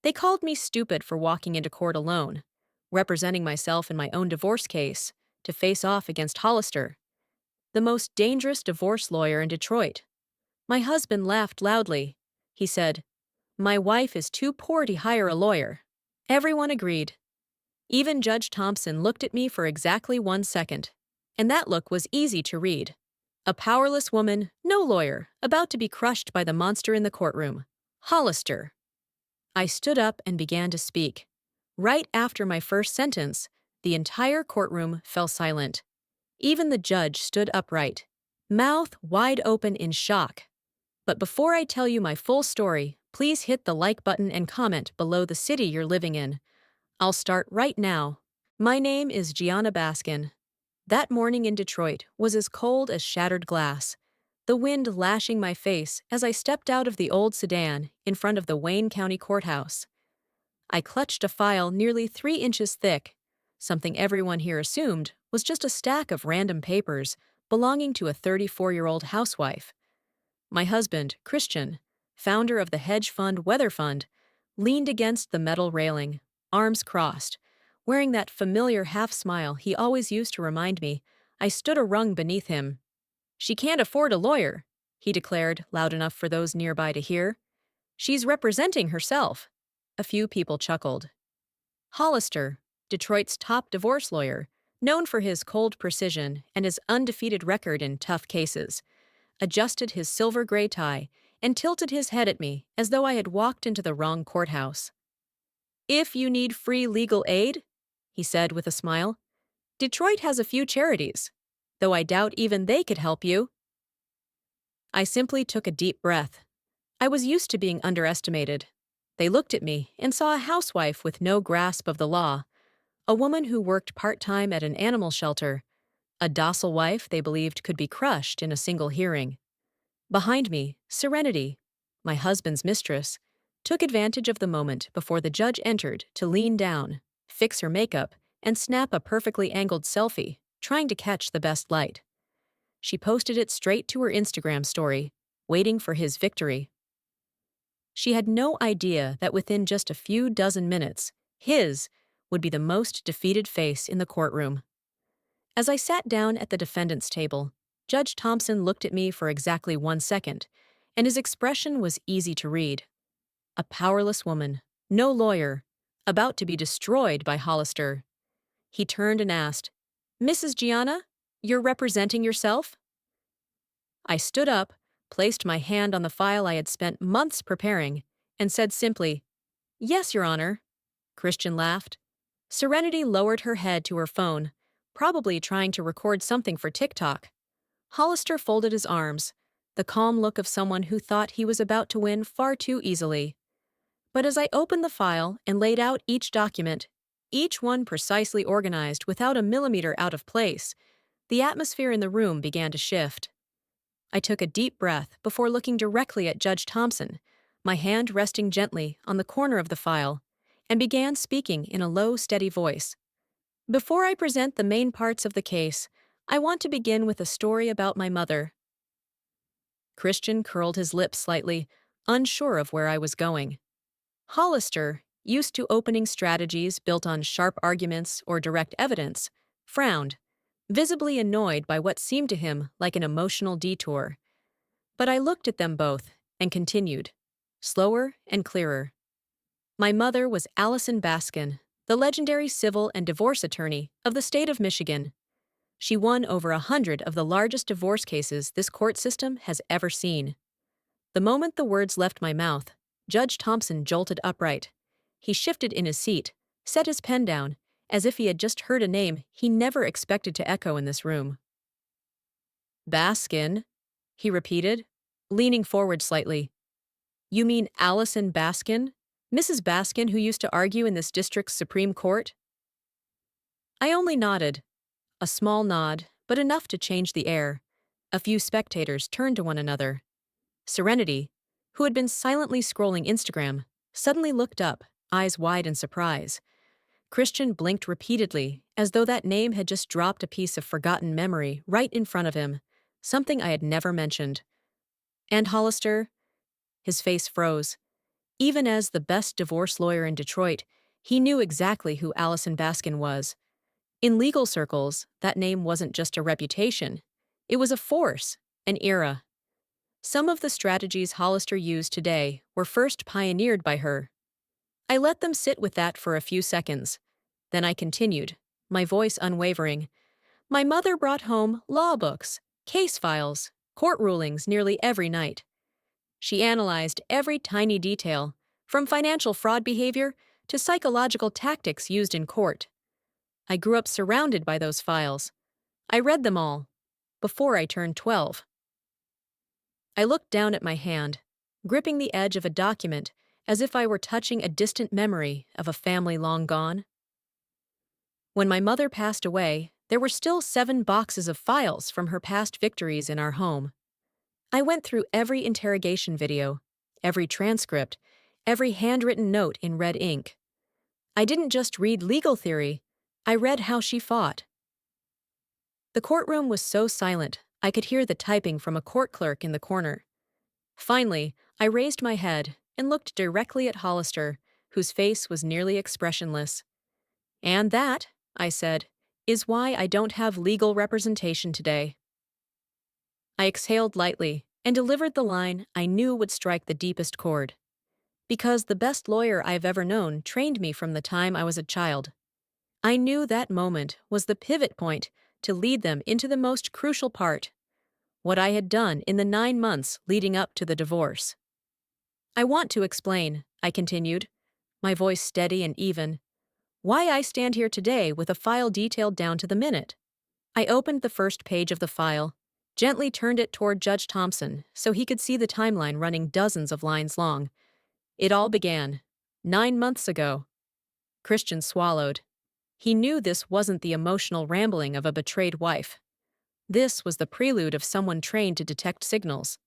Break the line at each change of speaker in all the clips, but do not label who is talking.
They called me stupid for walking into court alone, representing myself in my own divorce case, to face off against Hollister, the most dangerous divorce lawyer in Detroit. My husband laughed loudly. He said, "My wife is too poor to hire a lawyer." Everyone agreed. Even Judge Thompson looked at me for exactly 1 second. And that look was easy to read. A powerless woman, no lawyer, about to be crushed by the monster in the courtroom. Hollister. I stood up and began to speak. Right after my first sentence, the entire courtroom fell silent. Even the judge stood upright, mouth wide open in shock. But before I tell you my full story, please hit the like button and comment below the city you're living in. I'll start right now. My name is Gianna Baskin. That morning in Detroit was as cold as shattered glass, the wind lashing my face as I stepped out of the old sedan in front of the Wayne County Courthouse. I clutched a file nearly 3 inches thick, something everyone here assumed was just a stack of random papers belonging to a 34-year-old housewife. My husband, Christian, founder of the hedge fund Weather Fund, leaned against the metal railing, arms crossed, wearing that familiar half-smile he always used to remind me I stood a rung beneath him. "She can't afford a lawyer," he declared loud enough for those nearby to hear. "She's representing herself." A few people chuckled. Hollister, Detroit's top divorce lawyer, known for his cold precision and his undefeated record in tough cases, adjusted his silver gray tie and tilted his head at me as though I had walked into the wrong courthouse. "If you need free legal aid," he said with a smile, "Detroit has a few charities, though I doubt even they could help you." I simply took a deep breath. I was used to being underestimated. They looked at me and saw a housewife with no grasp of the law, a woman who worked part-time at an animal shelter, a docile wife they believed could be crushed in a single hearing. Behind me, Serenity, my husband's mistress, took advantage of the moment before the judge entered to lean down, fix her makeup, and snap a perfectly angled selfie, trying to catch the best light. She posted it straight to her Instagram story, waiting for his victory. She had no idea that within just a few dozen minutes, his would be the most defeated face in the courtroom. As I sat down at the defendant's table, Judge Thompson looked at me for exactly 1 second, and his expression was easy to read. A powerless woman, no lawyer, about to be destroyed by Hollister. He turned and asked, "Mrs. Gianna, you're representing yourself?" I stood up, placed my hand on the file I had spent months preparing, and said simply, "Yes, Your Honor." Christian laughed. Serenity lowered her head to her phone, probably trying to record something for TikTok. Hollister folded his arms, the calm look of someone who thought he was about to win far too easily. But as I opened the file and laid out each document, each one precisely organized without a millimeter out of place, the atmosphere in the room began to shift. I took a deep breath before looking directly at Judge Thompson, my hand resting gently on the corner of the file, and began speaking in a low, steady voice. "Before I present the main parts of the case, I want to begin with a story about my mother." Christian curled his lips slightly, unsure of where I was going. Hollister, used to opening strategies built on sharp arguments or direct evidence, frowned, visibly annoyed by what seemed to him like an emotional detour. But I looked at them both and continued, slower and clearer. My mother was Allison Baskin, the legendary civil and divorce attorney of the state of Michigan. She won over 100 of the largest divorce cases this court system has ever seen. The moment the words left my mouth, Judge Thompson jolted upright. He shifted in his seat, set his pen down, as if he had just heard a name he never expected to echo in this room. "Baskin," he repeated, leaning forward slightly. "You mean Allison Baskin? Mrs. Baskin who used to argue in this district's Supreme Court?" I only nodded. A small nod, but enough to change the air. A few spectators turned to one another. Serenity, who had been silently scrolling Instagram, suddenly looked up, eyes wide in surprise. Christian blinked repeatedly, as though that name had just dropped a piece of forgotten memory right in front of him, something I had never mentioned. "And Hollister?" His face froze. Even as the best divorce lawyer in Detroit, he knew exactly who Allison Baskin was. In legal circles, that name wasn't just a reputation. It was a force, an era. Some of the strategies Hollister used today were first pioneered by her. I let them sit with that for a few seconds. Then I continued, my voice unwavering. My mother brought home law books, case files, court rulings nearly every night. She analyzed every tiny detail, from financial fraud behavior to psychological tactics used in court. I grew up surrounded by those files. I read them all, before I turned 12. I looked down at my hand, gripping the edge of a document as if I were touching a distant memory of a family long gone. When my mother passed away, there were still 7 boxes of files from her past victories in our home. I went through every interrogation video, every transcript, every handwritten note in red ink. I didn't just read legal theory, I read how she fought. The courtroom was so silent, I could hear the typing from a court clerk in the corner. Finally, I raised my head and looked directly at Hollister, whose face was nearly expressionless. "And that," I said, "is why I don't have legal representation today." I exhaled lightly and delivered the line I knew would strike the deepest chord. Because the best lawyer I've ever known trained me from the time I was a child. I knew that moment was the pivot point to lead them into the most crucial part, what I had done in the 9 months leading up to the divorce. "I want to explain," I continued, my voice steady and even, "why I stand here today with a file detailed down to the minute." I opened the first page of the file, gently turned it toward Judge Thompson so he could see the timeline running dozens of lines long. It all began 9 months ago. Christian swallowed. He knew this wasn't the emotional rambling of a betrayed wife. This was the prelude of someone trained to detect signals.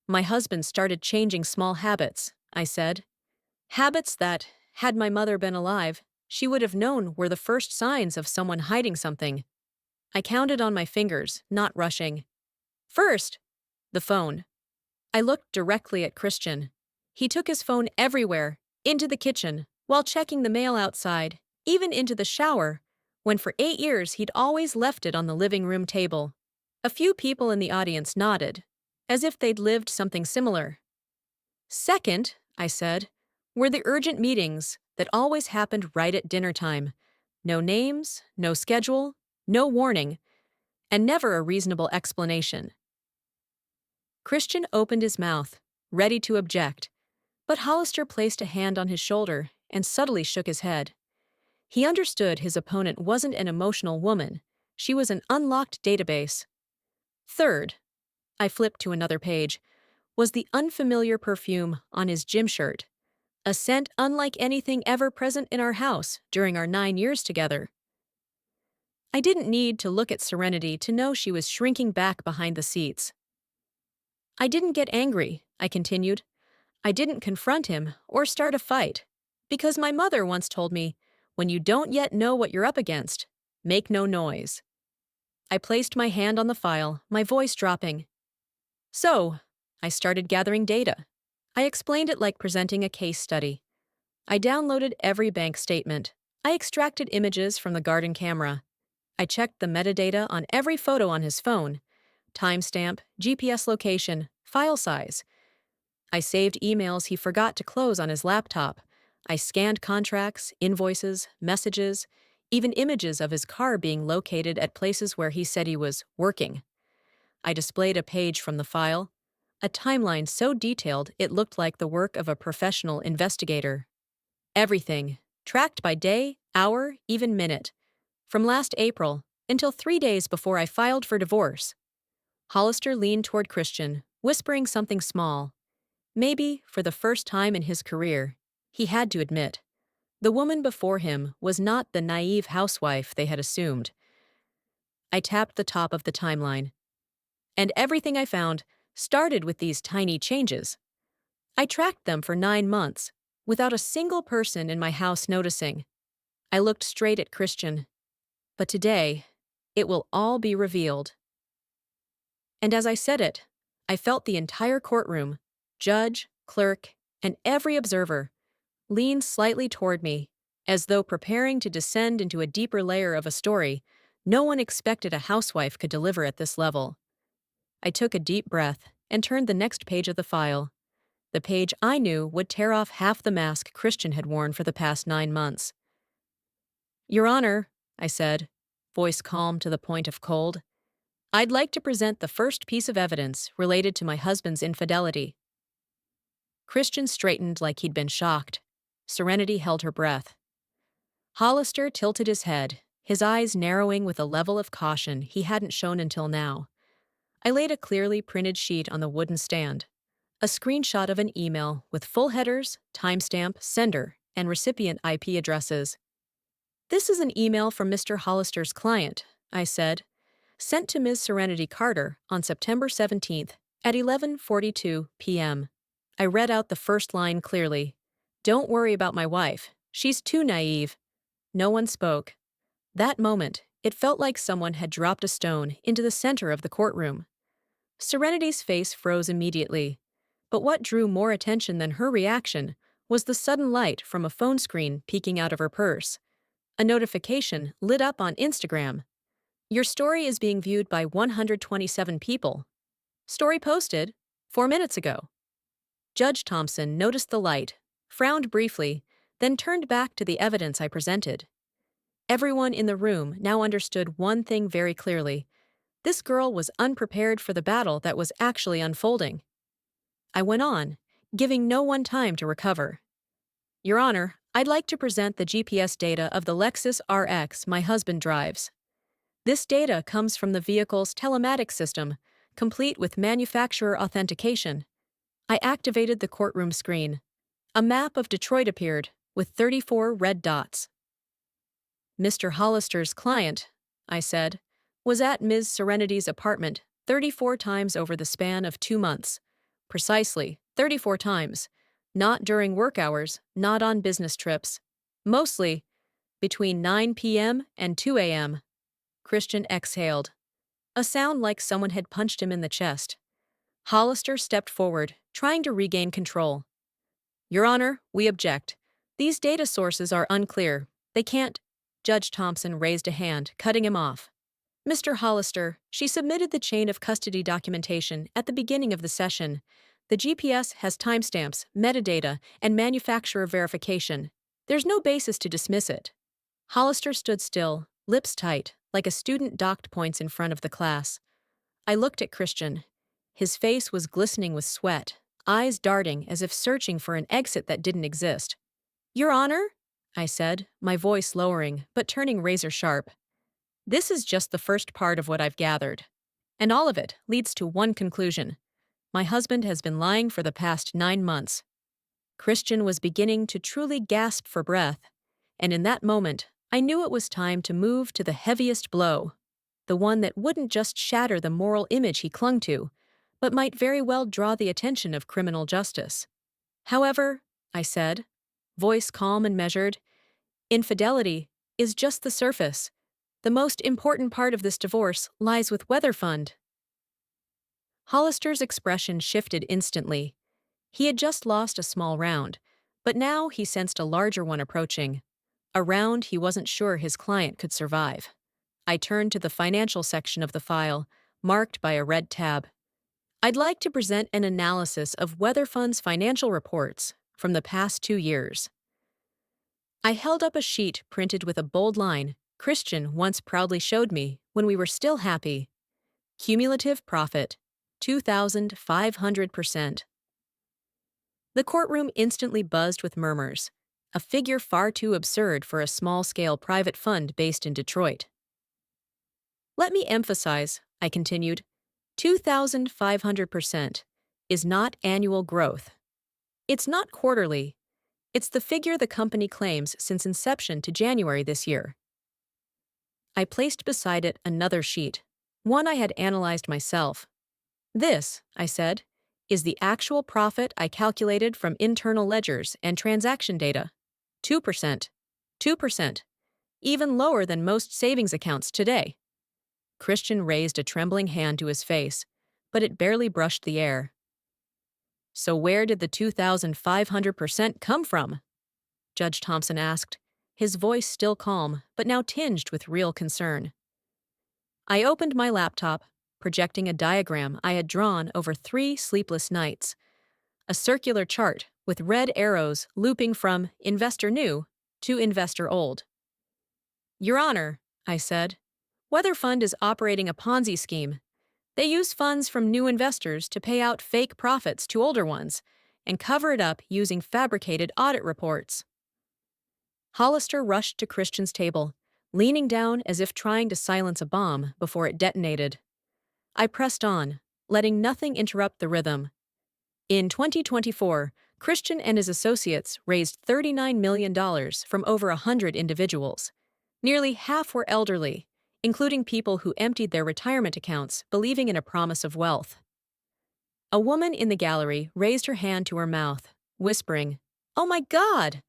"My husband started changing small habits," I said. "Habits that, had my mother been alive, she would have known were the first signs of someone hiding something." I counted on my fingers, not rushing. "First, the phone." I looked directly at Christian. He took his phone everywhere, into the kitchen, while checking the mail outside, even into the shower, when for 8 years he'd always left it on the living room table. A few people in the audience nodded, as if they'd lived something similar. "Second," I said, "were the urgent meetings that always happened right at dinner time. No names, no schedule, no warning, and never a reasonable explanation." Christian opened his mouth, ready to object, but Hollister placed a hand on his shoulder and subtly shook his head. He understood his opponent wasn't an emotional woman, she was an unlocked database. Third, I flipped to another page, was the unfamiliar perfume on his gym shirt, a scent unlike anything ever present in our house during our 9 years together. I didn't need to look at Serenity to know she was shrinking back behind the seats. "I didn't get angry," I continued. "I didn't confront him or start a fight, because my mother once told me, when you don't yet know what you're up against, make no noise." I placed my hand on the file, my voice dropping. "So, I started gathering data. I explained it like presenting a case study. I downloaded every bank statement. I extracted images from the garden camera. I checked the metadata on every photo on his phone, timestamp, GPS location, file size. I saved emails he forgot to close on his laptop. I scanned contracts, invoices, messages, even images of his car being located at places where he said he was working. I displayed a page from the file, a timeline so detailed it looked like the work of a professional investigator. Everything, tracked by day, hour, even minute, from last April until 3 days before I filed for divorce." Hollister leaned toward Christian, whispering something small. Maybe, for the first time in his career, he had to admit, the woman before him was not the naive housewife they had assumed. I tapped the top of the timeline. "And everything I found started with these tiny changes. I tracked them for 9 months, without a single person in my house noticing." I looked straight at Christian. "But today, it will all be revealed." And as I said it, I felt the entire courtroom, judge, clerk, and every observer leaned slightly toward me, as though preparing to descend into a deeper layer of a story no one expected a housewife could deliver at this level. I took a deep breath and turned the next page of the file, the page I knew would tear off half the mask Christian had worn for the past 9 months. Your Honor, I said, voice calm to the point of cold, I'd like to present the first piece of evidence related to my husband's infidelity. Christian straightened like he'd been shocked. Serenity held her breath. Hollister tilted his head, his eyes narrowing with a level of caution he hadn't shown until now. I laid a clearly printed sheet on the wooden stand, a screenshot of an email with full headers, timestamp, sender, and recipient IP addresses. This is an email from Mr. Hollister's client, I said, sent to Ms. Serenity Carter on September 17th at 11:42 p.m. I read out the first line clearly. Don't worry about my wife. She's too naive. No one spoke. That moment, it felt like someone had dropped a stone into the center of the courtroom. Serenity's face froze immediately, but what drew more attention than her reaction was the sudden light from a phone screen peeking out of her purse. A notification lit up on Instagram. Your story is being viewed by 127 people. Story posted 4 minutes ago. Judge Thompson noticed the light, frowned briefly, then turned back to the evidence I presented. Everyone in the room now understood one thing very clearly. This girl was unprepared for the battle that was actually unfolding. I went on, giving no one time to recover. Your Honor, I'd like to present the GPS data of the Lexus RX my husband drives. This data comes from the vehicle's telematics system, complete with manufacturer authentication. I activated the courtroom screen. A map of Detroit appeared, with 34 red dots. Mr. Hollister's client, I said, was at Ms. Serenity's apartment 34 times over the span of 2 months. Precisely, 34 times. Not during work hours, not on business trips. Mostly between 9 p.m. and 2 a.m. Christian exhaled. A sound like someone had punched him in the chest. Hollister stepped forward, trying to regain control. Your Honor, we object. These data sources are unclear. They can't. Judge Thompson raised a hand, cutting him off. Mr. Hollister, she submitted the chain of custody documentation at the beginning of the session. The GPS has timestamps, metadata, and manufacturer verification. There's no basis to dismiss it. Hollister stood still, lips tight, like a student docked points in front of the class. I looked at Christian. His face was glistening with sweat, eyes darting as if searching for an exit that didn't exist. Your Honor, I said, my voice lowering, but turning razor sharp. This is just the first part of what I've gathered. And all of it leads to one conclusion. My husband has been lying for the past 9 months. Christian was beginning to truly gasp for breath, and in that moment, I knew it was time to move to the heaviest blow, the one that wouldn't just shatter the moral image he clung to, but might very well draw the attention of criminal justice. However, I said, voice calm and measured, infidelity is just the surface. The most important part of this divorce lies with Weatherfund. Hollister's expression shifted instantly. He had just lost a small round, but now he sensed a larger one approaching, a round he wasn't sure his client could survive. I turned to the financial section of the file, marked by a red tab. I'd like to present an analysis of Weatherfund's financial reports from the past 2 years. I held up a sheet printed with a bold line Christian once proudly showed me when we were still happy. Cumulative profit, 2,500%. The courtroom instantly buzzed with murmurs, a figure far too absurd for a small-scale private fund based in Detroit. Let me emphasize, I continued, 2,500% is not annual growth. It's not quarterly. It's the figure the company claims since inception to January this year. I placed beside it another sheet, one I had analyzed myself. This, I said, is the actual profit I calculated from internal ledgers and transaction data. 2%. 2%. Even lower than most savings accounts today. Christian raised a trembling hand to his face, but it barely brushed the air. So where did the 2,500% come from? Judge Thompson asked, his voice still calm, but now tinged with real concern. I opened my laptop, projecting a diagram I had drawn over 3 sleepless nights. A circular chart with red arrows looping from investor new to investor old. Your Honor, I said, Weather Fund is operating a Ponzi scheme. They use funds from new investors to pay out fake profits to older ones and cover it up using fabricated audit reports. Hollister rushed to Christian's table, leaning down as if trying to silence a bomb before it detonated. I pressed on, letting nothing interrupt the rhythm. In 2024, Christian and his associates raised $39 million from over 100 individuals. Nearly half were elderly, including people who emptied their retirement accounts believing in a promise of wealth. A woman in the gallery raised her hand to her mouth, whispering, "Oh my God!"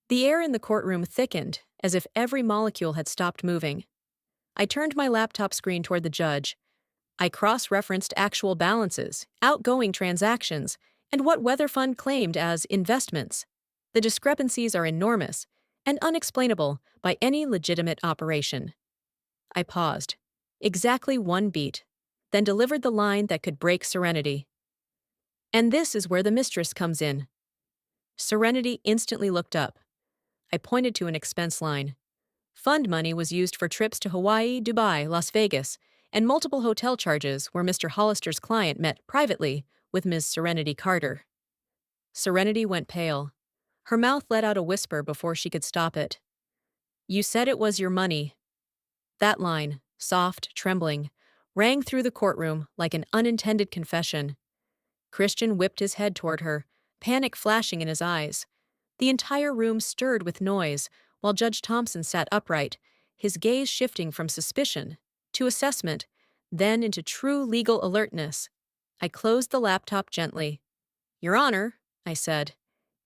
The air in the courtroom thickened, as if every molecule had stopped moving. I turned my laptop screen toward the judge. I cross-referenced actual balances, outgoing transactions, and what Weather Fund claimed as investments. The discrepancies are enormous and unexplainable by any legitimate operation. I paused, exactly 1 beat, then delivered the line that could break Serenity. And this is where the Mistress comes in. Serenity instantly looked up. I pointed to an expense line. Fund money was used for trips to Hawaii, Dubai, Las Vegas, and multiple hotel charges where Mr. Hollister's client met privately with Ms. Serenity Carter. Serenity went pale. Her mouth let out a whisper before she could stop it. You said it was your money. That line, soft, trembling, rang through the courtroom like an unintended confession. Christian whipped his head toward her, panic flashing in his eyes. The entire room stirred with noise, while Judge Thompson sat upright, his gaze shifting from suspicion to assessment, then into true legal alertness. I closed the laptop gently. Your Honor, I said,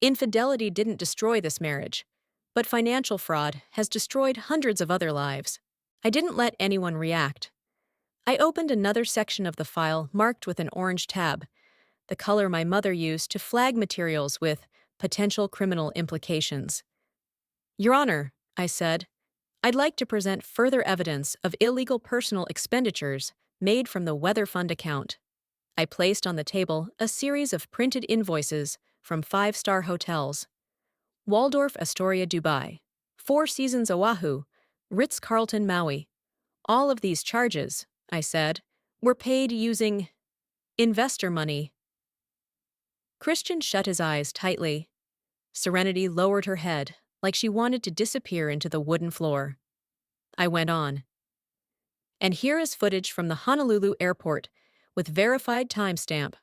infidelity didn't destroy this marriage, but financial fraud has destroyed hundreds of other lives. I didn't let anyone react. I opened another section of the file marked with an orange tab, the color my mother used to flag materials with potential criminal implications. Your Honor, I said, I'd like to present further evidence of illegal personal expenditures made from the Weather Fund account. I placed on the table a series of printed invoices from 5-star hotels. Waldorf Astoria Dubai, Four Seasons Oahu, Ritz-Carlton Maui. All of these charges, I said, were paid using investor money. Christian shut his eyes tightly. Serenity lowered her head, like she wanted to disappear into the wooden floor. I went on. And here is footage from the Honolulu airport, with verified timestamp.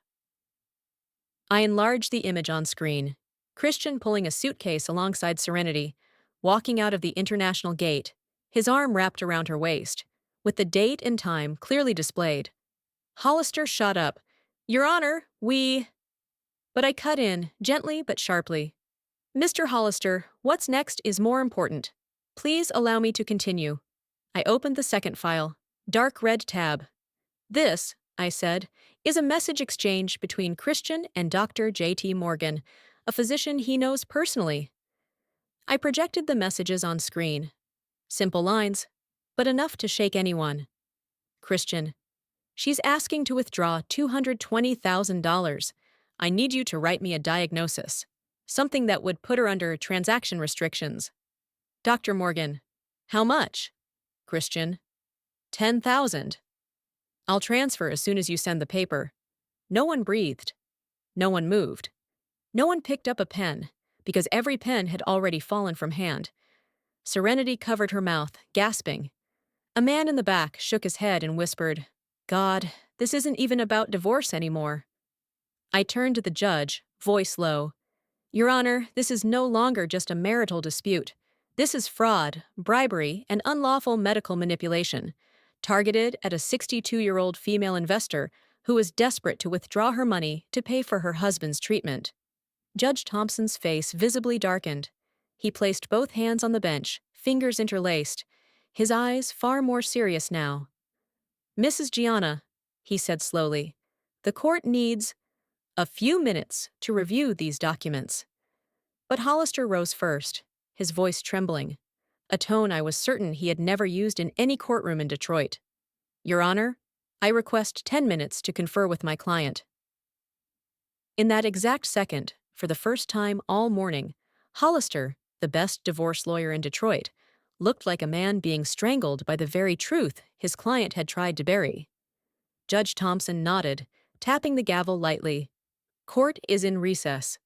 I enlarged the image on screen. Christian pulling a suitcase alongside Serenity, walking out of the international gate, his arm wrapped around her waist, with the date and time clearly displayed. Hollister shot up. Your Honor, But I cut in, gently but sharply. Mr. Hollister, what's next is more important. Please allow me to continue. I opened the second file, dark red tab. This, I said, is a message exchange between Christian and Dr. J.T. Morgan, a physician he knows personally. I projected the messages on screen. Simple lines, but enough to shake anyone. Christian, she's asking to withdraw $220,000. I need you to write me a diagnosis, something that would put her under transaction restrictions. Dr. Morgan, how much? Christian, 10,000. I'll transfer as soon as you send the paper. No one breathed. No one moved. No one picked up a pen, because every pen had already fallen from hand. Serenity covered her mouth, gasping. A man in the back shook his head and whispered, God, this isn't even about divorce anymore. I turned to the judge, voice low. Your Honor, this is no longer just a marital dispute. This is fraud, bribery, and unlawful medical manipulation, targeted at a 62-year-old female investor who was desperate to withdraw her money to pay for her husband's treatment. Judge Thompson's face visibly darkened. He placed both hands on the bench, fingers interlaced, his eyes far more serious now. Mrs. Gianna, he said slowly, the court needs a few minutes to review these documents. But Hollister rose first, his voice trembling, a tone I was certain he had never used in any courtroom in Detroit. Your Honor, I request 10 minutes to confer with my client. In that exact second, for the first time all morning, Hollister, the best divorce lawyer in Detroit, looked like a man being strangled by the very truth his client had tried to bury. Judge Thompson nodded, tapping the gavel lightly. Court is in recess.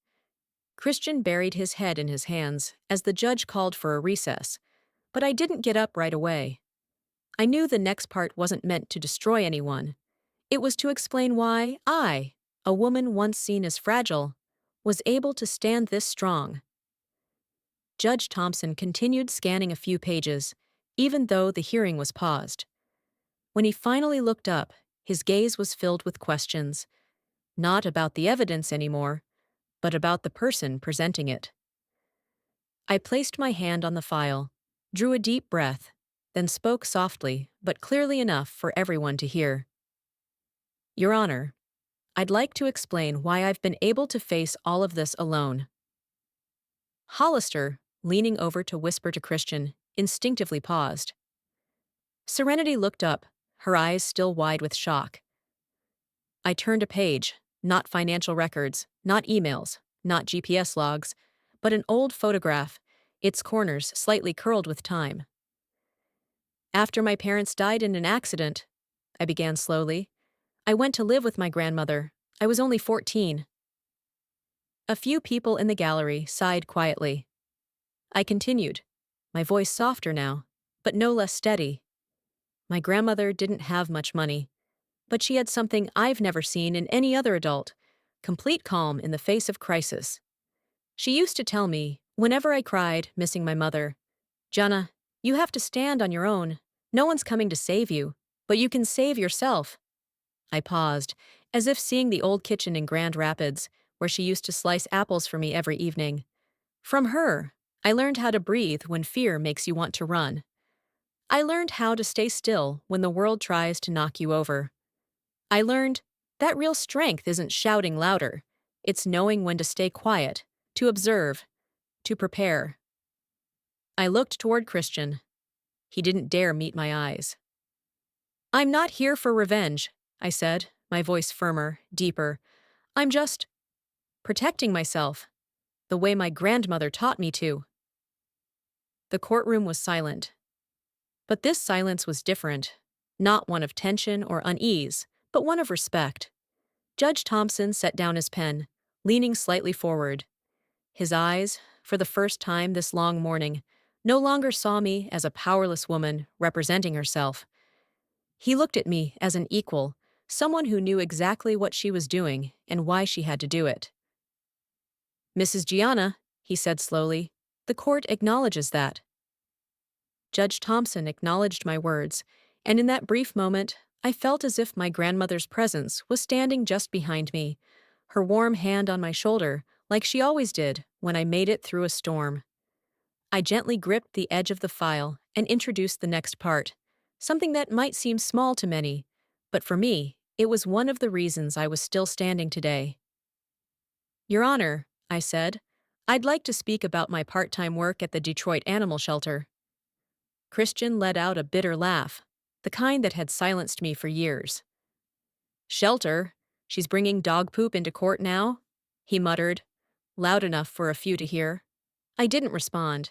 Christian buried his head in his hands as the judge called for a recess, but I didn't get up right away. I knew the next part wasn't meant to destroy anyone. It was to explain why I, a woman once seen as fragile, was able to stand this strong. Judge Thompson continued scanning a few pages, even though the hearing was paused. When he finally looked up, his gaze was filled with questions, not about the evidence anymore, but about the person presenting it. I placed my hand on the file, drew a deep breath, then spoke softly but clearly enough for everyone to hear. Your Honor, I'd like to explain why I've been able to face all of this alone. Hollister, leaning over to whisper to Christian, instinctively paused. Serenity looked up, her eyes still wide with shock. I turned a page, not financial records, not emails, not GPS logs, but an old photograph, its corners slightly curled with time. After my parents died in an accident, I began slowly, I went to live with my grandmother. I was only 14. A few people in the gallery sighed quietly. I continued, my voice softer now, but no less steady. My grandmother didn't have much money, but she had something I've never seen in any other adult, complete calm in the face of crisis. She used to tell me, whenever I cried, missing my mother, Jana, you have to stand on your own. No one's coming to save you, but you can save yourself. I paused, as if seeing the old kitchen in Grand Rapids, where she used to slice apples for me every evening. From her, I learned how to breathe when fear makes you want to run. I learned how to stay still when the world tries to knock you over. I learned that real strength isn't shouting louder. It's knowing when to stay quiet, to observe, to prepare. I looked toward Christian. He didn't dare meet my eyes. I'm not here for revenge, I said, my voice firmer, deeper. I'm just protecting myself, the way my grandmother taught me to. The courtroom was silent. But this silence was different, not one of tension or unease, but one of respect. Judge Thompson set down his pen, leaning slightly forward. His eyes, for the first time this long morning, no longer saw me as a powerless woman representing herself. He looked at me as an equal, someone who knew exactly what she was doing and why she had to do it. Mrs. Gianna, he said slowly, the court acknowledges that. Judge Thompson acknowledged my words, and in that brief moment, I felt as if my grandmother's presence was standing just behind me, her warm hand on my shoulder, like she always did when I made it through a storm. I gently gripped the edge of the file and introduced the next part, something that might seem small to many, but for me, it was one of the reasons I was still standing today. Your Honor, I said, I'd like to speak about my part-time work at the Detroit Animal Shelter. Christian let out a bitter laugh, the kind that had silenced me for years. Shelter? She's bringing dog poop into court now? He muttered, loud enough for a few to hear. I didn't respond.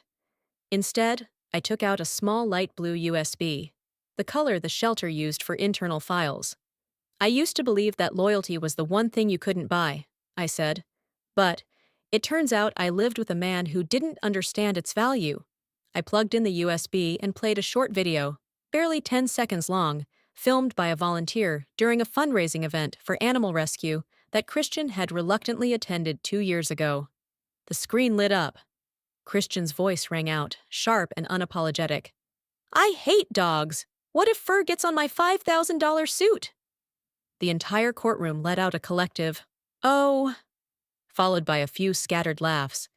Instead, I took out a small light blue USB, the color the shelter used for internal files. I used to believe that loyalty was the one thing you couldn't buy, I said. But it turns out I lived with a man who didn't understand its value. I plugged in the USB and played a short video, barely 10 seconds long, filmed by a volunteer during a fundraising event for animal rescue that Christian had reluctantly attended 2 years ago. The screen lit up. Christian's voice rang out, sharp and unapologetic. I hate dogs! What if fur gets on my $5,000 suit? The entire courtroom let out a collective, "Oh," followed by a few scattered laughs,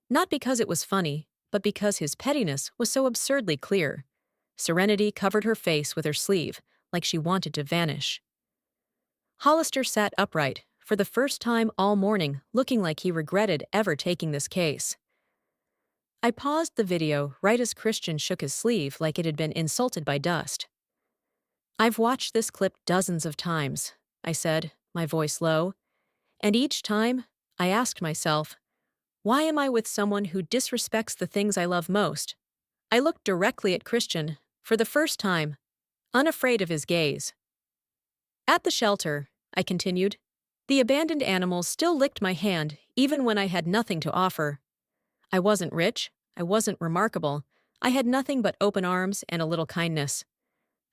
not because it was funny, but because his pettiness was so absurdly clear. Serenity covered her face with her sleeve, like she wanted to vanish. Hollister sat upright, for the first time all morning, looking like he regretted ever taking this case. I paused the video right as Christian shook his sleeve like it had been insulted by dust. "I've watched this clip dozens of times," I said, my voice low, "and each time, I asked myself, why am I with someone who disrespects the things I love most?" I looked directly at Christian, for the first time, unafraid of his gaze. "At the shelter," I continued, "the abandoned animals still licked my hand even when I had nothing to offer. I wasn't rich, I wasn't remarkable, I had nothing but open arms and a little kindness.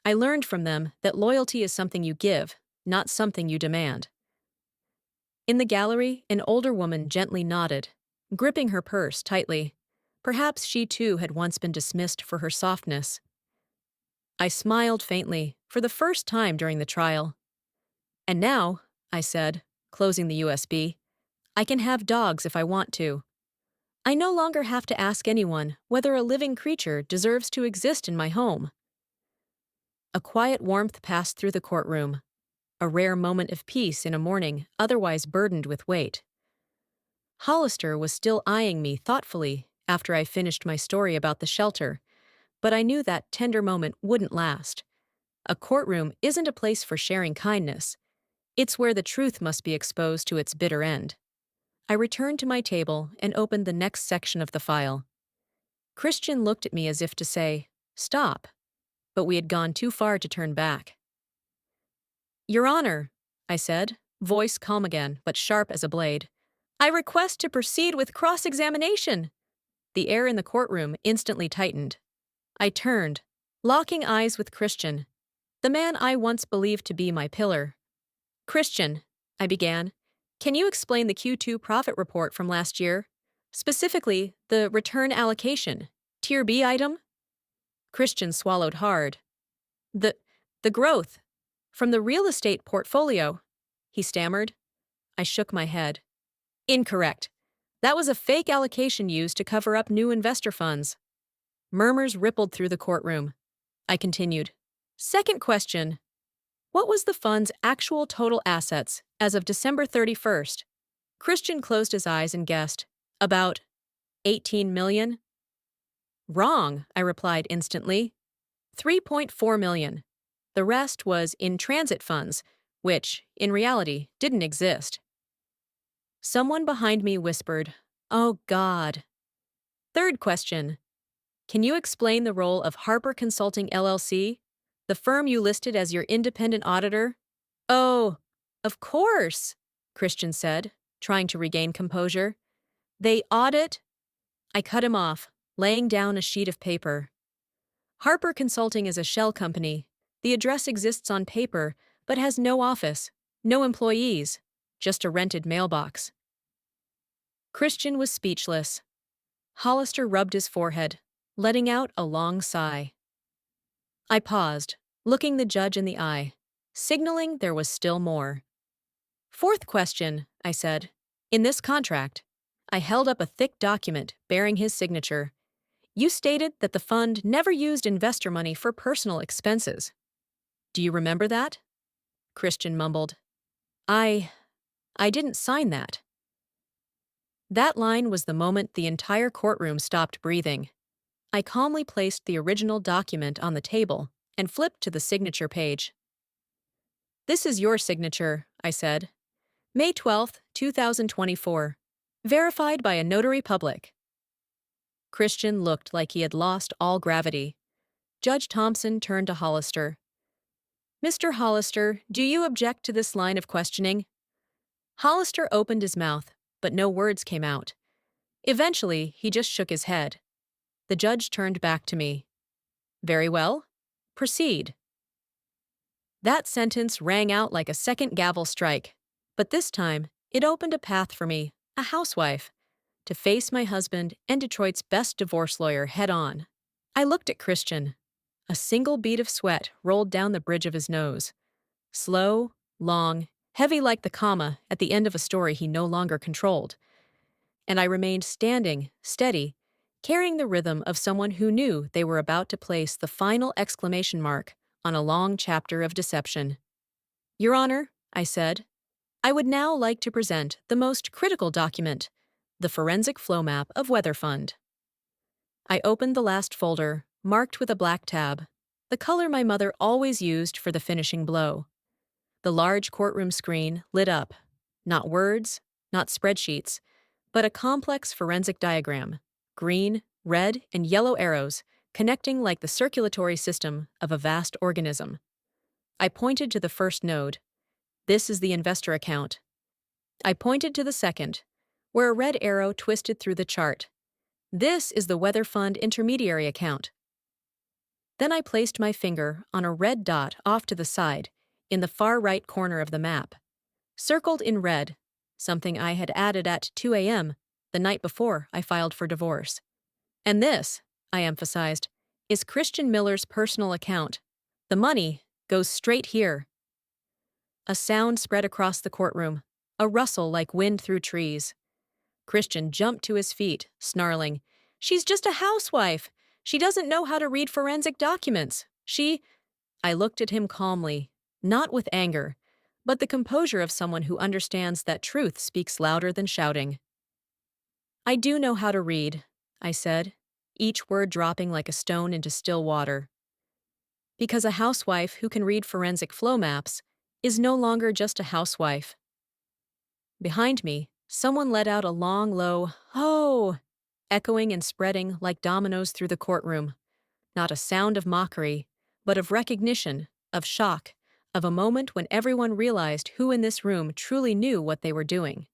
I learned from them that loyalty is something you give, not something you demand." In the gallery, an older woman gently nodded, gripping her purse tightly. Perhaps she too had once been dismissed for her softness. I smiled faintly, for the first time during the trial. "And now," I said, closing the USB, "I can have dogs if I want to. I no longer have to ask anyone whether a living creature deserves to exist in my home." A quiet warmth passed through the courtroom, a rare moment of peace in a morning otherwise burdened with weight. Hollister was still eyeing me thoughtfully after I finished my story about the shelter, but I knew that tender moment wouldn't last. A courtroom isn't a place for sharing kindness. It's where the truth must be exposed to its bitter end. I returned to my table and opened the next section of the file. Christian looked at me as if to say, "Stop," but we had gone too far to turn back. "Your Honor," I said, voice calm again, but sharp as a blade, "I request to proceed with cross-examination." The air in the courtroom instantly tightened. I turned, locking eyes with Christian, the man I once believed to be my pillar. "Christian," I began, "can you explain the Q2 profit report from last year? Specifically, the return allocation, Tier B item?" Christian swallowed hard. The, the growth from the real estate portfolio," he stammered. I shook my head. "Incorrect. That was a fake allocation used to cover up new investor funds." Murmurs rippled through the courtroom. I continued. "Second question. What was the fund's actual total assets as of December 31st? Christian closed his eyes and guessed. "About 18 million? "Wrong," I replied instantly. 3.4 million. The rest was in transit funds, which, in reality, didn't exist. Someone behind me whispered, "Oh, God." Third question. Can you explain the role of Harper Consulting LLC, the firm you listed as your independent auditor? "Oh, of course," Christian said, trying to regain composure. "They audit—" I cut him off, laying down a sheet of paper. "Harper Consulting is a shell company. The address exists on paper, but has no office, no employees, just a rented mailbox." Christian was speechless. Hollister rubbed his forehead, letting out a long sigh. I paused, looking the judge in the eye, signaling there was still more. "Fourth question," I said. "In this contract," I held up a thick document bearing his signature. "You stated that the fund never used investor money for personal expenses. Do you remember that?" Christian mumbled. I didn't sign that." That line was the moment the entire courtroom stopped breathing. I calmly placed the original document on the table and flipped to the signature page. "This is your signature," I said. "May 12, 2024. Verified by a notary public." Christian looked like he had lost all gravity. Judge Thompson turned to Hollister. "Mr. Hollister, do you object to this line of questioning?" Hollister opened his mouth, but no words came out. Eventually, he just shook his head. The judge turned back to me. "Very well. Proceed." That sentence rang out like a second gavel strike, but this time, it opened a path for me, a housewife, to face my husband and Detroit's best divorce lawyer head-on. I looked at Christian. A single bead of sweat rolled down the bridge of his nose. Slow, long, heavy like the comma at the end of a story he no longer controlled. And I remained standing, steady, carrying the rhythm of someone who knew they were about to place the final exclamation mark on a long chapter of deception. "Your Honor," I said, I would now like to present the most critical document, the forensic flow map of Weather Fund. I opened the last folder, marked with a black tab, the color my mother always used for the finishing blow. The large courtroom screen lit up. Not words, not spreadsheets, but a complex forensic diagram. Green, red, and yellow arrows connecting like the circulatory system of a vast organism. I pointed to the first node. This is the investor account. I pointed to the second, where a red arrow twisted through the chart. This is the Weather Fund intermediary account. Then I placed my finger on a red dot off to the side, in the far right corner of the map. Circled in red, something I had added at 2 a.m. the night before I filed for divorce. And this, I emphasized, is Christian Miller's personal account. The money goes straight here. A sound spread across the courtroom, a rustle like wind through trees. Christian jumped to his feet, snarling, "She's just a housewife! She doesn't know how to read forensic documents. I looked at him calmly, not with anger, but the composure of someone who understands that truth speaks louder than shouting. "I do know how to read," I said, each word dropping like a stone into still water. Because a housewife who can read forensic flow maps is no longer just a housewife. Behind me, someone let out a long, low, "Oh!" echoing and spreading like dominoes through the courtroom. Not a sound of mockery, but of recognition, of shock, of a moment when everyone realized who in this room truly knew what they were doing.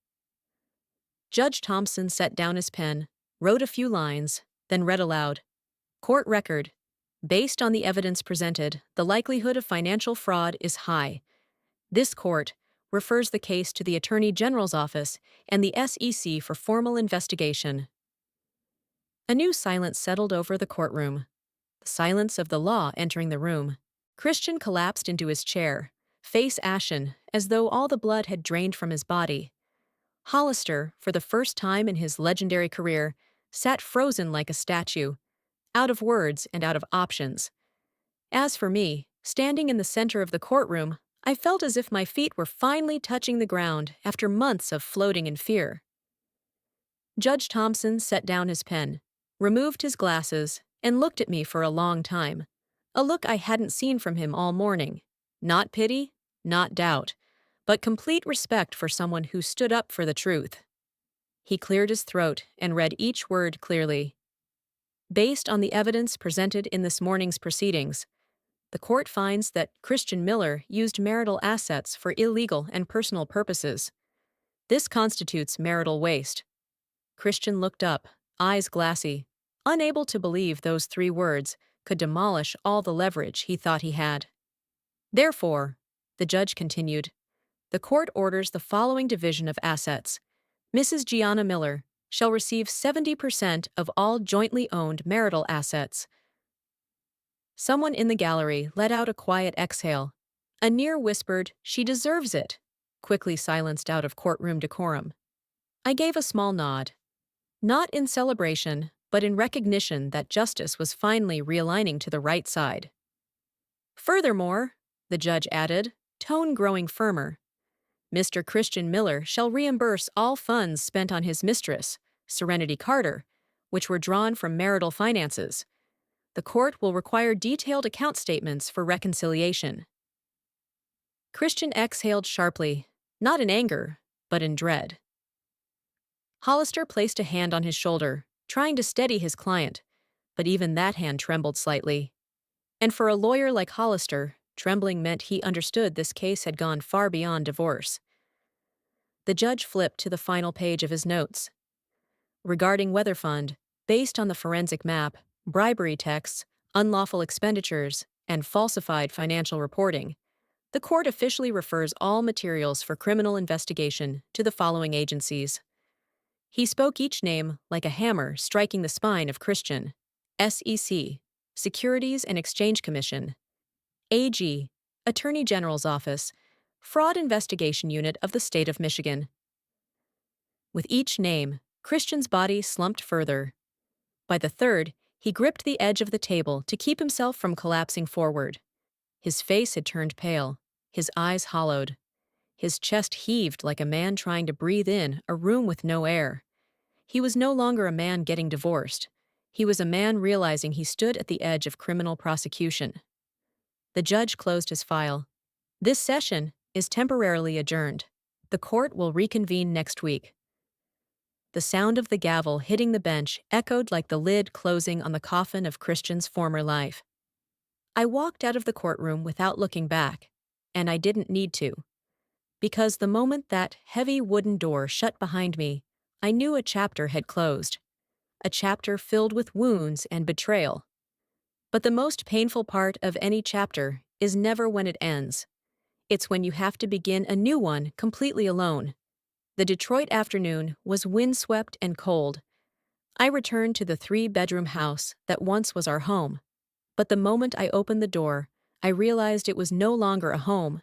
Judge Thompson set down his pen, wrote a few lines, then read aloud. Court record. Based on the evidence presented, the likelihood of financial fraud is high. This court refers the case to the Attorney General's office and the SEC for formal investigation. A new silence settled over the courtroom. The silence of the law entering the room. Christian collapsed into his chair, face ashen, as though all the blood had drained from his body. Hollister, for the first time in his legendary career, sat frozen like a statue, out of words and out of options. As for me, standing in the center of the courtroom, I felt as if my feet were finally touching the ground after months of floating in fear. Judge Thompson set down his pen, removed his glasses, and looked at me for a long time, a look I hadn't seen from him all morning. Not pity, not doubt, but complete respect for someone who stood up for the truth. He cleared his throat and read each word clearly. Based on the evidence presented in this morning's proceedings, the court finds that Christian Miller used marital assets for illegal and personal purposes. This constitutes marital waste. Christian looked up, eyes glassy, unable to believe those 3 words could demolish all the leverage he thought he had. Therefore, the judge continued, the court orders the following division of assets. Mrs. Gianna Miller shall receive 70% of all jointly owned marital assets. Someone in the gallery let out a quiet exhale. A near whispered, "She deserves it," quickly silenced out of courtroom decorum. I gave a small nod. Not in celebration, but in recognition that justice was finally realigning to the right side. Furthermore, the judge added, tone growing firmer, Mr. Christian Miller shall reimburse all funds spent on his mistress, Serenity Carter, which were drawn from marital finances. The court will require detailed account statements for reconciliation. Christian exhaled sharply, not in anger, but in dread. Hollister placed a hand on his shoulder, trying to steady his client, but even that hand trembled slightly. And for a lawyer like Hollister, trembling meant he understood this case had gone far beyond divorce. The judge flipped to the final page of his notes. Regarding Weather Fund, based on the forensic map, bribery texts, unlawful expenditures, and falsified financial reporting, the court officially refers all materials for criminal investigation to the following agencies. He spoke each name like a hammer striking the spine of Christian. SEC, Securities and Exchange Commission. AG, Attorney General's Office, Fraud Investigation Unit of the State of Michigan. With each name, Christian's body slumped further. By the third, he gripped the edge of the table to keep himself from collapsing forward. His face had turned pale, his eyes hollowed. His chest heaved like a man trying to breathe in a room with no air. He was no longer a man getting divorced. He was a man realizing he stood at the edge of criminal prosecution. The judge closed his file. This session is temporarily adjourned. The court will reconvene next week. The sound of the gavel hitting the bench echoed like the lid closing on the coffin of Christian's former life. I walked out of the courtroom without looking back, and I didn't need to. Because the moment that heavy wooden door shut behind me, I knew a chapter had closed. A chapter filled with wounds and betrayal. But the most painful part of any chapter is never when it ends. It's when you have to begin a new one completely alone. The Detroit afternoon was windswept and cold. I returned to the 3-bedroom house that once was our home. But the moment I opened the door, I realized it was no longer a home.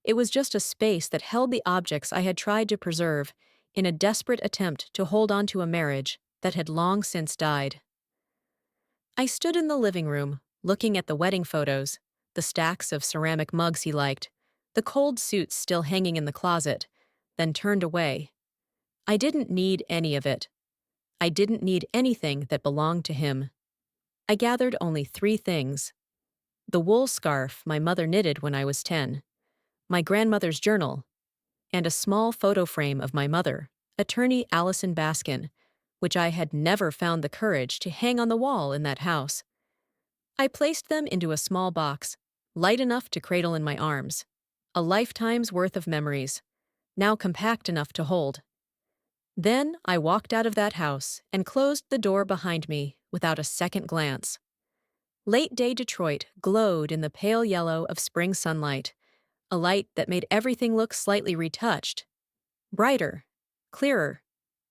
It was just a space that held the objects I had tried to preserve in a desperate attempt to hold on to a marriage that had long since died. I stood in the living room, looking at the wedding photos, the stacks of ceramic mugs he liked, the cold suits still hanging in the closet, then turned away. I didn't need any of it. I didn't need anything that belonged to him. I gathered only 3 things: the wool scarf my mother knitted when I was 10, my grandmother's journal, and a small photo frame of my mother, attorney Allison Baskin, which I had never found the courage to hang on the wall in that house. I placed them into a small box, light enough to cradle in my arms. A lifetime's worth of memories, now compact enough to hold. Then I walked out of that house and closed the door behind me without a second glance. Late-day Detroit glowed in the pale yellow of spring sunlight, a light that made everything look slightly retouched. Brighter, clearer.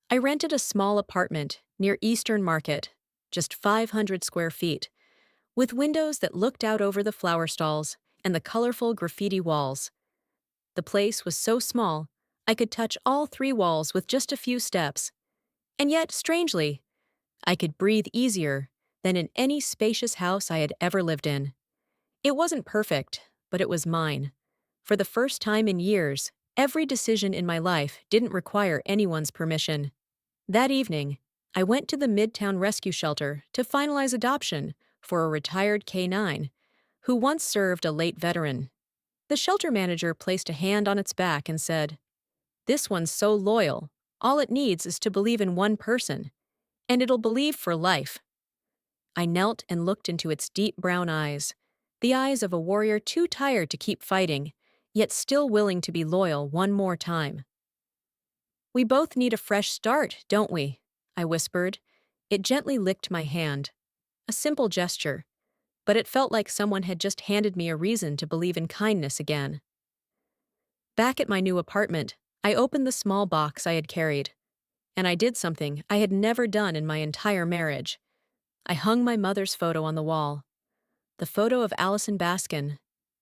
I rented a small apartment near Eastern Market, just 500 square feet, with windows that looked out over the flower stalls and the colorful graffiti walls. The place was so small, I could touch all 3 walls with just a few steps. And yet, strangely, I could breathe easier than in any spacious house I had ever lived in. It wasn't perfect, but it was mine. For the first time in years, every decision in my life didn't require anyone's permission. That evening, I went to the Midtown Rescue Shelter to finalize adoption for a retired K-9 who once served a late veteran. The shelter manager placed a hand on its back and said, "This one's so loyal. All it needs is to believe in one person, and it'll believe for life." I knelt and looked into its deep brown eyes, the eyes of a warrior too tired to keep fighting, yet still willing to be loyal one more time. "We both need a fresh start, don't we?" I whispered. It gently licked my hand. A simple gesture, but it felt like someone had just handed me a reason to believe in kindness again. Back at my new apartment, I opened the small box I had carried, and I did something I had never done in my entire marriage. I hung my mother's photo on the wall. The photo of Allison Baskin,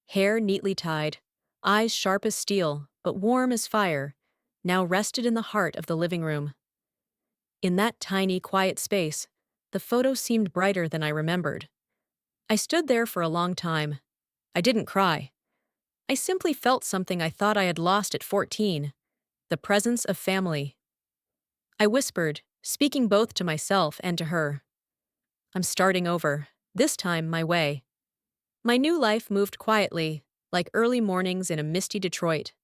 hair neatly tied, eyes sharp as steel but warm as fire, now rested in the heart of the living room. In that tiny, quiet space, the photo seemed brighter than I remembered. I stood there for a long time. I didn't cry. I simply felt something I thought I had lost at 14, the presence of family. I whispered, speaking both to myself and to her. "I'm starting over, this time my way." My new life moved quietly, like early mornings in a misty Detroit.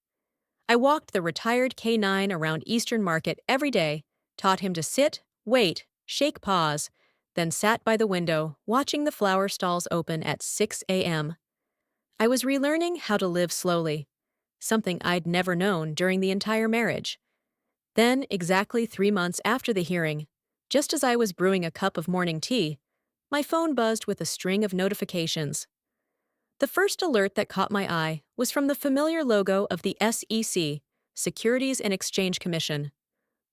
I walked the retired K-9 around Eastern Market every day, taught him to sit, wait, shake paws, then sat by the window watching the flower stalls open at 6 a.m. I was relearning how to live slowly, something I'd never known during the entire marriage. Then, exactly 3 months after the hearing, just as I was brewing a cup of morning tea, my phone buzzed with a string of notifications. The first alert that caught my eye was from the familiar logo of the SEC, Securities and Exchange Commission.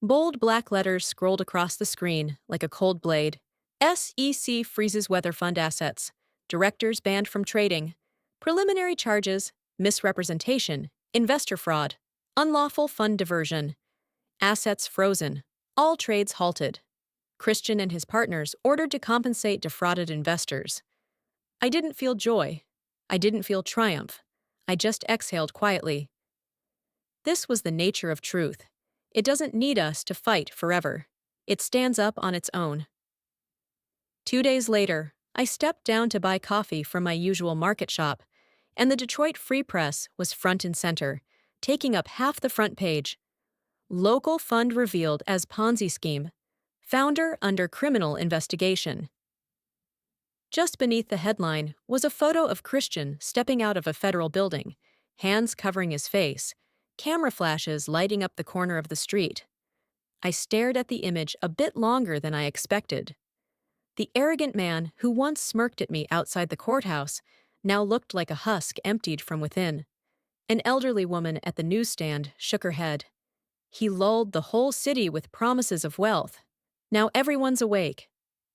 Bold black letters scrolled across the screen like a cold blade. SEC freezes weather fund assets. Directors banned from trading. Preliminary charges, misrepresentation, investor fraud, unlawful fund diversion. Assets frozen. All trades halted. Christian and his partners ordered to compensate defrauded investors. I didn't feel joy. I didn't feel triumph. I just exhaled quietly. This was the nature of truth. It doesn't need us to fight forever. It stands up on its own. 2 days later, I stepped down to buy coffee from my usual market shop, and the Detroit Free Press was front and center, taking up half the front page. Local fund revealed as Ponzi scheme. Founder under criminal investigation. Just beneath the headline was a photo of Christian stepping out of a federal building, hands covering his face, camera flashes lighting up the corner of the street. I stared at the image a bit longer than I expected. The arrogant man who once smirked at me outside the courthouse now looked like a husk emptied from within. An elderly woman at the newsstand shook her head. He lulled the whole city with promises of wealth. Now everyone's awake.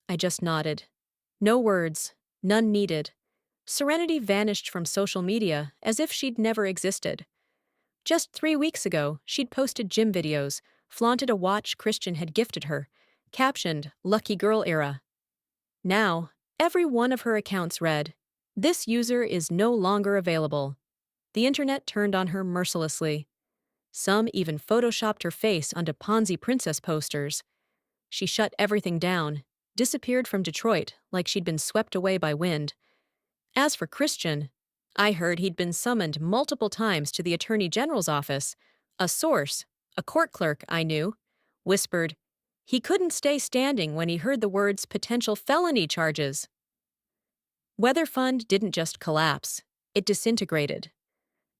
I just nodded. No words, none needed. Serenity vanished from social media as if she'd never existed. Just 3 weeks ago, she'd posted gym videos, flaunted a watch Christian had gifted her, captioned, "Lucky Girl Era." Now, every one of her accounts read, "This user is no longer available." The internet turned on her mercilessly. Some even photoshopped her face onto Ponzi princess posters. She shut everything down, disappeared from Detroit like she'd been swept away by wind. As for Christian, I heard he'd been summoned multiple times to the Attorney General's office. A source, a court clerk I knew, whispered he couldn't stay standing when he heard the words potential felony charges. Weather Fund didn't just collapse, it disintegrated.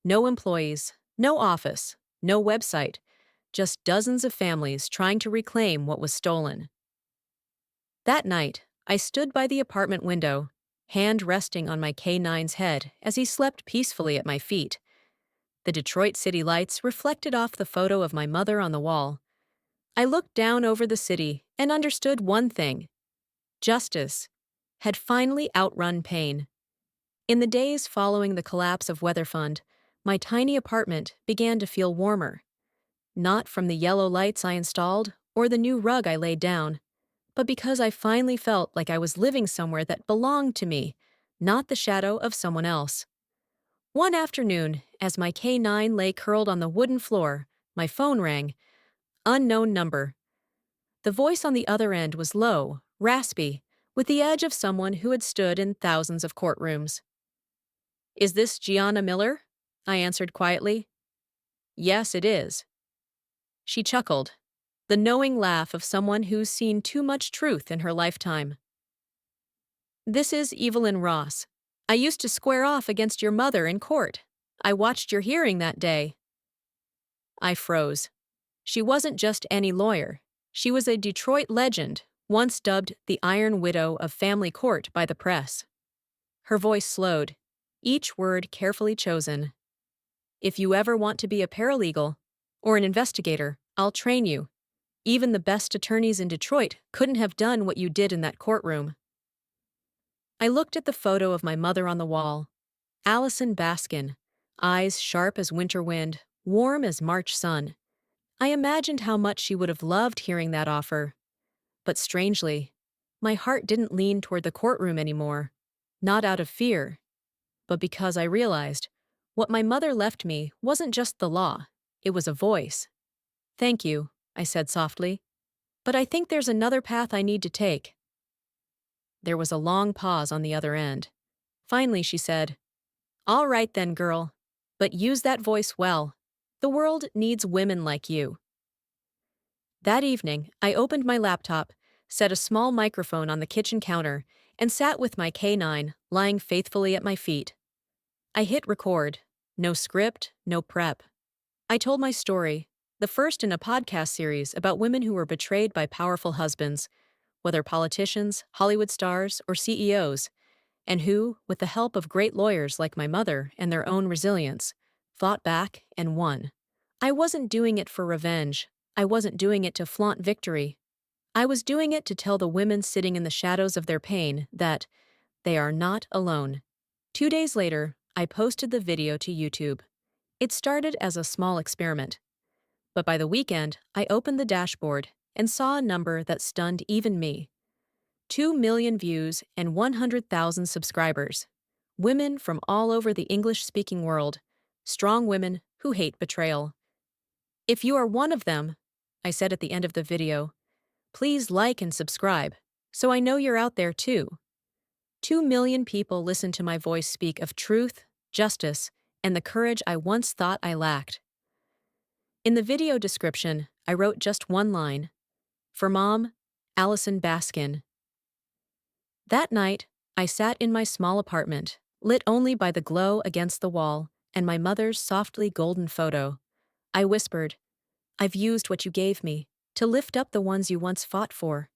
No employees, no office, no website, just dozens of families trying to reclaim what was stolen. That night, I stood by the apartment window, hand resting on my K9's head as he slept peacefully at my feet. The Detroit city lights reflected off the photo of my mother on the wall. I looked down over the city and understood one thing. Justice had finally outrun pain. In the days following the collapse of Weather Fund, my tiny apartment began to feel warmer. Not from the yellow lights I installed or the new rug I laid down, but because I finally felt like I was living somewhere that belonged to me, not the shadow of someone else. One afternoon, as my K9 lay curled on the wooden floor, my phone rang. Unknown number. The voice on the other end was low, raspy, with the edge of someone who had stood in thousands of courtrooms. "Is this Gianna Miller?" I answered quietly. "Yes, it is." She chuckled, the knowing laugh of someone who's seen too much truth in her lifetime. "This is Evelyn Ross. I used to square off against your mother in court. I watched your hearing that day." I froze. She wasn't just any lawyer. She was a Detroit legend, once dubbed the Iron Widow of Family Court by the press. Her voice slowed, each word carefully chosen. "If you ever want to be a paralegal or an investigator, I'll train you. Even the best attorneys in Detroit couldn't have done what you did in that courtroom." I looked at the photo of my mother on the wall. Allison Baskin, eyes sharp as winter wind, warm as March sun. I imagined how much she would have loved hearing that offer. But strangely, my heart didn't lean toward the courtroom anymore. Not out of fear, but because I realized what my mother left me wasn't just the law, it was a voice. "Thank you," I said softly, "but I think there's another path I need to take." There was a long pause on the other end. Finally, she said, "All right then, girl, but use that voice well. The world needs women like you." That evening, I opened my laptop, set a small microphone on the kitchen counter, and sat with my K9 lying faithfully at my feet. I hit record. No script, no prep. I told my story, the first in a podcast series about women who were betrayed by powerful husbands, whether politicians, Hollywood stars, or CEOs, and who, with the help of great lawyers like my mother and their own resilience, fought back and won. I wasn't doing it for revenge. I wasn't doing it to flaunt victory. I was doing it to tell the women sitting in the shadows of their pain that they are not alone. 2 days later, I posted the video to YouTube. It started as a small experiment. But by the weekend, I opened the dashboard and saw a number that stunned even me. 2 million views and 100,000 subscribers. Women from all over the English-speaking world. Strong women who hate betrayal. If you are one of them, I said at the end of the video, please like and subscribe, so I know you're out there too. 2 million people listen to my voice speak of truth, justice, and the courage I once thought I lacked. In the video description, I wrote just one line. For Mom, Allison Baskin. That night, I sat in my small apartment, lit only by the glow against the wall and my mother's softly golden photo. I whispered, I've used what you gave me to lift up the ones you once fought for.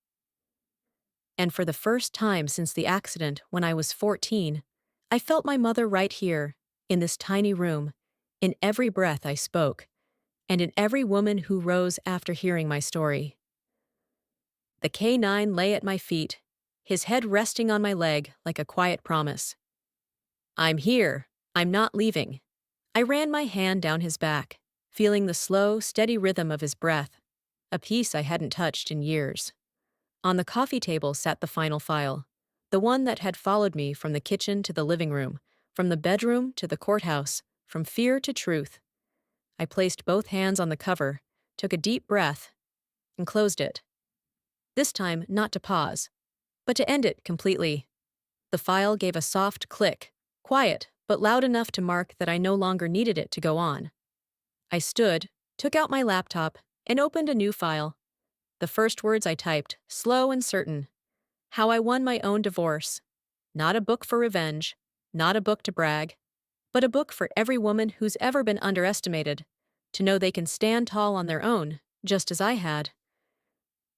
And for the first time since the accident when I was 14, I felt my mother right here, in this tiny room, in every breath I spoke, and in every woman who rose after hearing my story. The K9 lay at my feet, his head resting on my leg like a quiet promise. I'm here. I'm not leaving. I ran my hand down his back, feeling the slow, steady rhythm of his breath, a piece I hadn't touched in years. On the coffee table sat the final file, the one that had followed me from the kitchen to the living room, from the bedroom to the courthouse, from fear to truth. I placed both hands on the cover, took a deep breath, and closed it. This time, not to pause, but to end it completely. The file gave a soft click, quiet, but loud enough to mark that I no longer needed it to go on. I stood, took out my laptop, and opened a new file. The first words I typed, slow and certain. How I won my own divorce. Not a book for revenge, not a book to brag, but a book for every woman who's ever been underestimated, to know they can stand tall on their own, just as I had.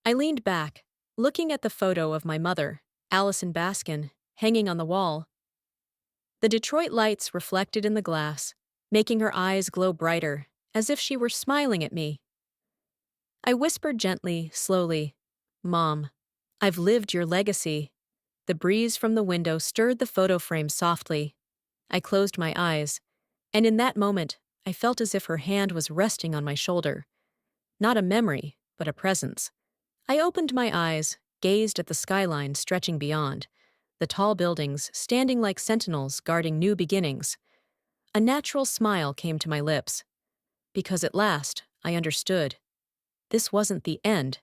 I leaned back, looking at the photo of my mother, Allison Baskin, hanging on the wall. The Detroit lights reflected in the glass, making her eyes glow brighter, as if she were smiling at me. I whispered gently, slowly, Mom, I've lived your legacy. The breeze from the window stirred the photo frame softly. I closed my eyes, and in that moment, I felt as if her hand was resting on my shoulder. Not a memory, but a presence. I opened my eyes, gazed at the skyline stretching beyond, the tall buildings standing like sentinels guarding new beginnings. A natural smile came to my lips. Because at last, I understood. This wasn't the end.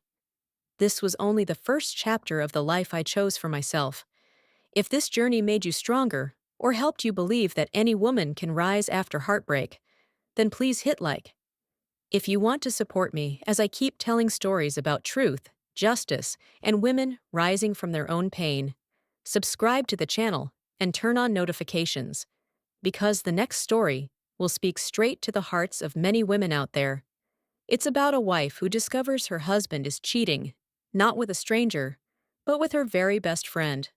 This was only the first chapter of the life I chose for myself. If this journey made you stronger, or helped you believe that any woman can rise after heartbreak, then please hit like. If you want to support me as I keep telling stories about truth, justice, and women rising from their own pain, subscribe to the channel and turn on notifications, because the next story will speak straight to the hearts of many women out there. It's about a wife who discovers her husband is cheating, not with a stranger, but with her very best friend.